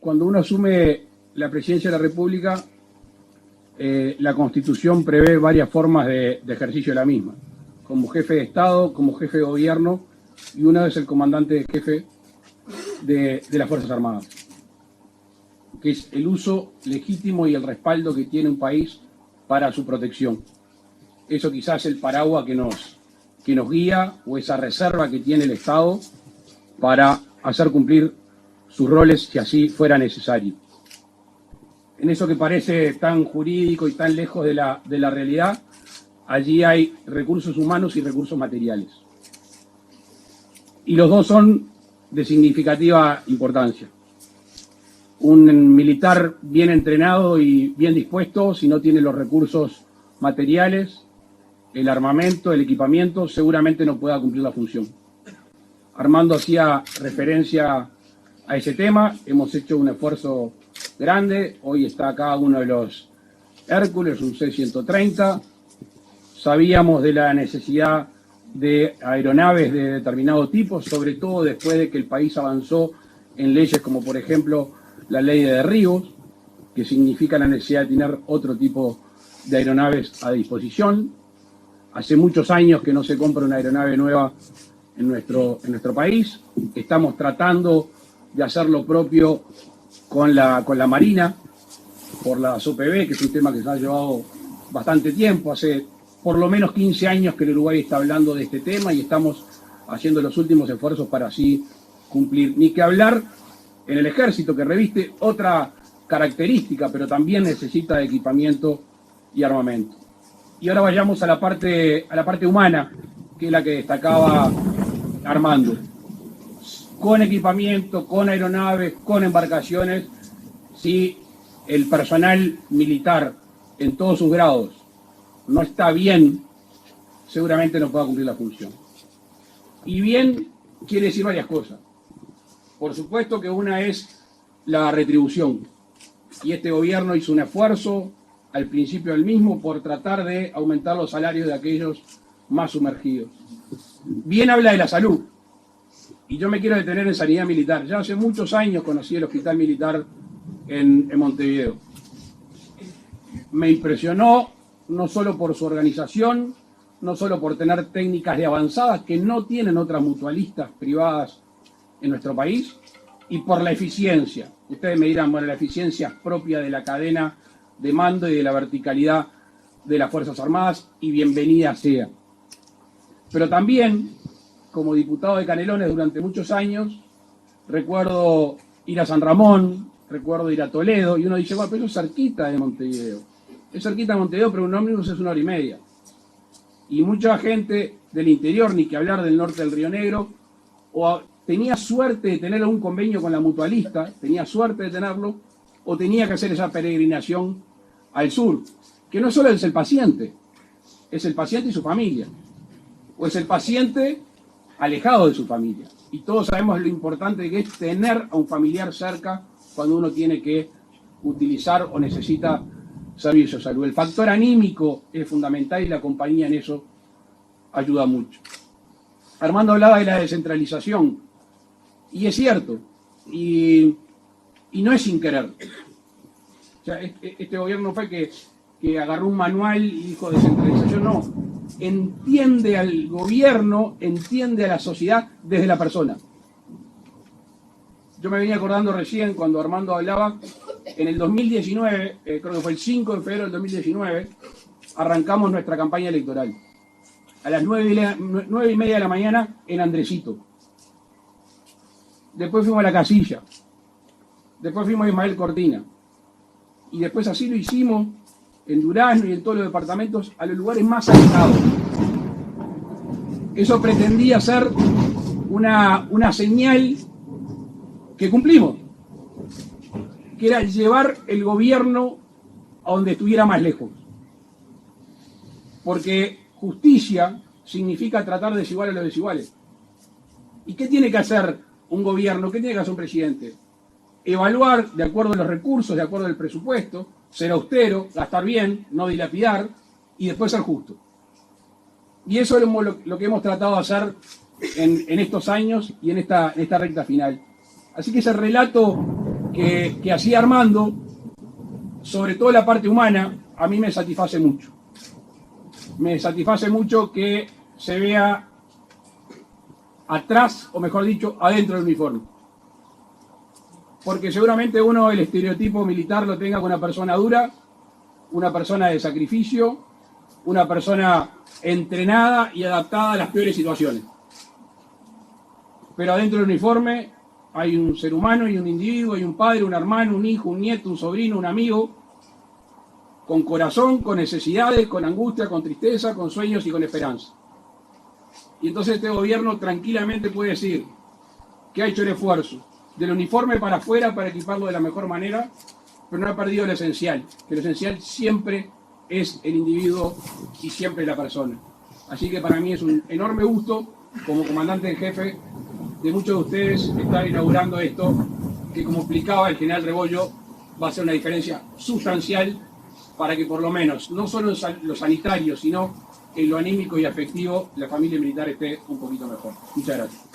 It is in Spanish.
Cuando uno asume la presidencia de la República, la Constitución prevé varias formas de ejercicio de la misma, como jefe de Estado, como jefe de gobierno, y uno es el comandante jefe de las Fuerzas Armadas, que es el uso legítimo y el respaldo que tiene un país para su protección. Eso quizás es el paraguas que nos guía, o esa reserva que tiene el Estado para hacer cumplir sus roles si así fuera necesario. En eso que parece tan jurídico y tan lejos de la realidad, allí hay recursos humanos y recursos materiales. Y los dos son de significativa importancia. Un militar bien entrenado y bien dispuesto, si no tiene los recursos materiales, el armamento, el equipamiento, seguramente no pueda cumplir la función. Armando hacía referencia a ese tema, hemos hecho un esfuerzo grande, hoy está acá uno de los Hércules, un C-130, sabíamos de la necesidad de aeronaves de determinado tipo, sobre todo después de que el país avanzó en leyes como por ejemplo la ley de derribos, que significa la necesidad de tener otro tipo de aeronaves a disposición. Hace muchos años que no se compra una aeronave nueva en nuestro país. Estamos tratando de hacer lo propio con la Marina, por las OPB, que es un tema que se ha llevado bastante tiempo. Hace por lo menos 15 años que el Uruguay está hablando de este tema y estamos haciendo los últimos esfuerzos para así cumplir. Ni que hablar en el Ejército, que reviste otra característica, pero también necesita de equipamiento y armamento. Y ahora vayamos a la parte humana, que es la que destacaba Armando. Con equipamiento, con aeronaves, con embarcaciones, si el personal militar en todos sus grados no está bien, seguramente no pueda cumplir la función. Y bien quiere decir varias cosas. Por supuesto que una es la retribución. Y este gobierno hizo un esfuerzo al principio del mismo por tratar de aumentar los salarios de aquellos más sumergidos. Bien habla de la salud. Y yo me quiero detener en sanidad militar. Ya hace muchos años conocí el hospital militar en Montevideo. Me impresionó no solo por su organización, no solo por tener técnicas de avanzadas que no tienen otras mutualistas privadas en nuestro país, y por la eficiencia. Ustedes me dirán, bueno, la eficiencia es propia de la cadena de mando y de la verticalidad de las Fuerzas Armadas, y bienvenida sea. Pero también, como diputado de Canelones durante muchos años, recuerdo ir a San Ramón, recuerdo ir a Toledo, y uno dice, bueno, pero eso es cerquita de Montevideo. Es cerquita de Montevideo, pero un ómnibus es 1 hora y media. Y mucha gente del interior, ni que hablar del norte del Río Negro, o tenía suerte de tener un convenio con la mutualista, tenía suerte de tenerlo, o tenía que hacer esa peregrinación al sur, que no solo es el paciente y su familia, o es el paciente alejado de su familia. Y todos sabemos lo importante que es tener a un familiar cerca cuando uno tiene que utilizar o necesita servicios de salud. El factor anímico es fundamental y la compañía en eso ayuda mucho. Armando hablaba de la descentralización, y es cierto, y no es sin querer. O sea, este gobierno fue que agarró un manual y dijo descentralización, no. Entiende al gobierno, entiende a la sociedad desde la persona. Yo me venía acordando recién cuando Armando hablaba, en el 2019, creo que fue el 5 de febrero del 2019, arrancamos nuestra campaña electoral. A las 9:30 de la mañana en Andresito. Después fuimos a La Casilla. Después fuimos a Ismael Cortina. Y después así lo hicimos en Durazno y en todos los departamentos, a los lugares más alejados. Eso pretendía ser una señal que cumplimos, que era llevar el gobierno a donde estuviera más lejos. Porque justicia significa tratar de desigual a los desiguales. ¿Y qué tiene que hacer un gobierno? ¿Qué tiene que hacer un presidente? Evaluar de acuerdo a los recursos, de acuerdo al presupuesto, ser austero, gastar bien, no dilapidar, y después ser justo. Y eso es lo que hemos tratado de hacer en estos años y en esta recta final. Así que ese relato que hacía Armando, sobre todo la parte humana, a mí me satisface mucho. Me satisface mucho que se vea atrás, o mejor dicho, adentro del uniforme. Porque seguramente uno el estereotipo militar lo tenga con una persona dura, una persona de sacrificio, una persona entrenada y adaptada a las peores situaciones. Pero adentro del uniforme hay un ser humano y un individuo, hay un padre, un hermano, un hijo, un nieto, un sobrino, un amigo, con corazón, con necesidades, con angustia, con tristeza, con sueños y con esperanza. Y entonces este gobierno tranquilamente puede decir que ha hecho el esfuerzo del uniforme para afuera para equiparlo de la mejor manera, pero no ha perdido lo esencial, que lo esencial siempre es el individuo y siempre la persona. Así que para mí es un enorme gusto, como comandante en jefe de muchos de ustedes, estar inaugurando esto, que como explicaba el general Rebollo, va a ser una diferencia sustancial para que por lo menos, no solo en lo sanitario, sino en lo anímico y afectivo, la familia militar esté un poquito mejor. Muchas gracias.